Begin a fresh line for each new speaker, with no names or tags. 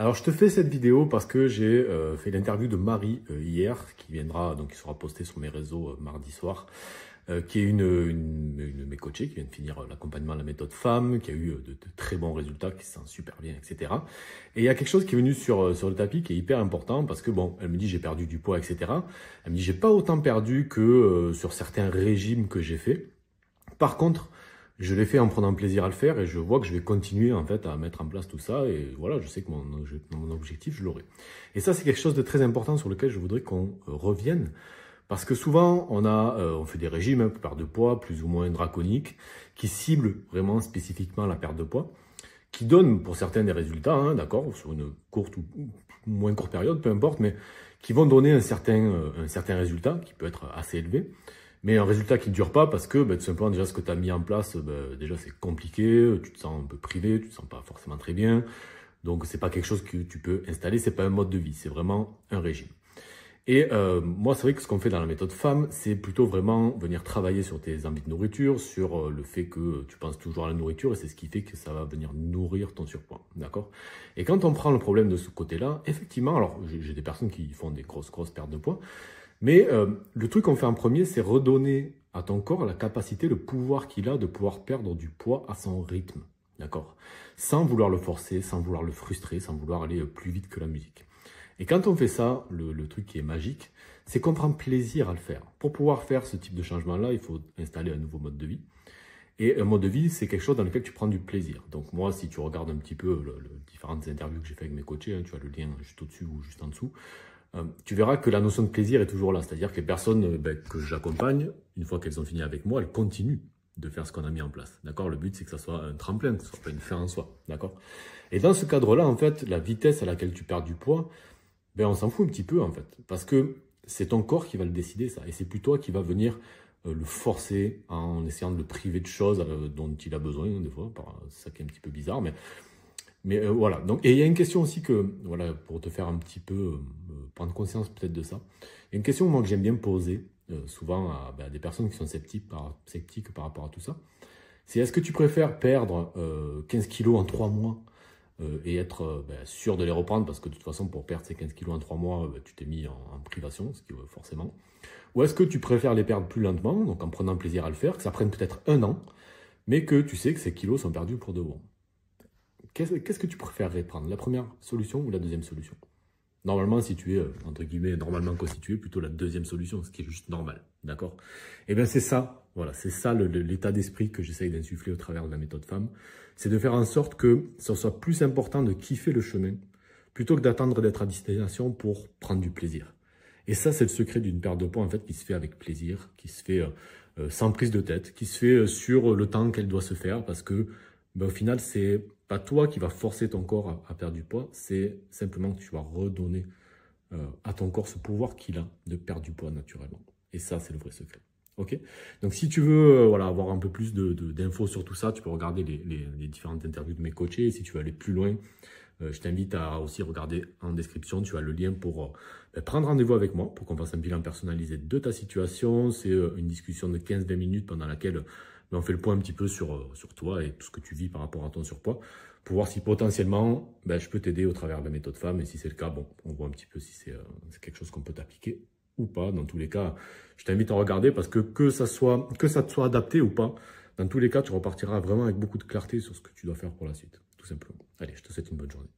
Alors, je te fais cette vidéo parce que j'ai fait l'interview de Marie hier, qui viendra, donc qui sera postée sur mes réseaux mardi soir, qui est une de mes coachées, qui vient de finir l'accompagnement à la méthode femme, qui a eu de très bons résultats, qui se sent super bien, etc. Et il y a quelque chose qui est venu sur le tapis qui est hyper important parce que, bon, elle me dit j'ai perdu du poids, etc. Elle me dit j'ai pas autant perdu que sur certains régimes que j'ai fait. Par contre, je l'ai fait en prenant plaisir à le faire et je vois que je vais continuer en fait à mettre en place tout ça et voilà, je sais que mon objectif, je l'aurai. Et ça, c'est quelque chose de très important sur lequel je voudrais qu'on revienne parce que souvent, on fait des régimes pour perdre de poids plus ou moins draconiques qui ciblent vraiment spécifiquement la perte de poids, qui donnent pour certains des résultats, hein, d'accord, sur une courte ou moins courte période, peu importe, mais qui vont donner un certain résultat qui peut être assez élevé. Mais un résultat qui ne dure pas parce que tout simplement déjà ce que tu as mis en place, déjà c'est compliqué, tu te sens un peu privé, tu te sens pas forcément très bien. Donc c'est pas quelque chose que tu peux installer, c'est pas un mode de vie, c'est vraiment un régime. Et moi c'est vrai que ce qu'on fait dans la méthode femme, c'est plutôt vraiment venir travailler sur tes envies de nourriture, sur le fait que tu penses toujours à la nourriture et c'est ce qui fait que ça va venir nourrir ton surpoids, d'accord? Et quand on prend le problème de ce côté-là, effectivement, alors j'ai des personnes qui font des grosses pertes de poids, mais le truc qu'on fait en premier, c'est redonner à ton corps la capacité, le pouvoir qu'il a de pouvoir perdre du poids à son rythme, d'accord? Sans vouloir le forcer, sans vouloir le frustrer, sans vouloir aller plus vite que la musique. Et quand on fait ça, le truc qui est magique, c'est qu'on prend plaisir à le faire. Pour pouvoir faire ce type de changement-là, il faut installer un nouveau mode de vie. Et un mode de vie, c'est quelque chose dans lequel tu prends du plaisir. Donc moi, si tu regardes un petit peu les différentes interviews que j'ai fait avec mes coachés, hein, tu as le lien juste au-dessus ou juste en dessous, tu verras que la notion de plaisir est toujours là. C'est-à-dire que les personnes que j'accompagne, une fois qu'elles ont fini avec moi, elles continuent de faire ce qu'on a mis en place. D'accord? Le but, c'est que ça soit un tremplin, que ce soit pas une fin en soi. D'accord? Et dans ce cadre-là, en fait, la vitesse à laquelle tu perds du poids, on s'en fout un petit peu, en fait. Parce que c'est ton corps qui va le décider, ça. Et c'est plus toi qui va venir le forcer en essayant de le priver de choses dont il a besoin, des fois. C'est ça qui est un petit peu bizarre, mais voilà. Donc, et il y a une question aussi que, voilà, pour te faire un petit peu prendre conscience peut-être de ça. Il y a une question moi, que j'aime bien poser souvent à des personnes qui sont sceptiques par rapport à tout ça. C'est est-ce que tu préfères perdre 15 kilos en 3 mois et être sûr de les reprendre parce que de toute façon, pour perdre ces 15 kilos en 3 mois, tu t'es mis en privation, ce qui forcément. Ou est-ce que tu préfères les perdre plus lentement, donc en prenant plaisir à le faire, que ça prenne peut-être 1 an, mais que tu sais que ces kilos sont perdus pour de bon. Qu'est-ce que tu préférerais prendre, la première solution ou la deuxième solution? Normalement, si tu es, entre guillemets, normalement constitué, plutôt la deuxième solution, ce qui est juste normal, d'accord? Eh bien, c'est ça, voilà, c'est ça l'état d'esprit que j'essaye d'insuffler au travers de la méthode femme. C'est de faire en sorte que ça soit plus important de kiffer le chemin, plutôt que d'attendre d'être à destination pour prendre du plaisir. Et ça, c'est le secret d'une perte de poids, en fait, qui se fait avec plaisir, qui se fait sans prise de tête, qui se fait sur le temps qu'elle doit se faire, parce que, au final, c'est pas toi qui va forcer ton corps à perdre du poids, c'est simplement que tu vas redonner à ton corps ce pouvoir qu'il a de perdre du poids naturellement. Et ça, c'est le vrai secret. Ok? Donc, si tu veux voilà, avoir un peu plus d'infos sur tout ça, tu peux regarder les différentes interviews de mes coachés. Et si tu veux aller plus loin, je t'invite à aussi regarder en description. Tu as le lien pour prendre rendez-vous avec moi pour qu'on fasse un bilan personnalisé de ta situation. C'est une discussion de 15-20 minutes pendant laquelle on fait le point un petit peu sur toi et tout ce que tu vis par rapport à ton surpoids pour voir si potentiellement je peux t'aider au travers de la méthode femme. Et si c'est le cas, bon, on voit un petit peu si c'est quelque chose qu'on peut t'appliquer ou pas. Dans tous les cas, je t'invite à regarder parce que ça te soit adapté ou pas, dans tous les cas, tu repartiras vraiment avec beaucoup de clarté sur ce que tu dois faire pour la suite, tout simplement. Allez, je te souhaite une bonne journée.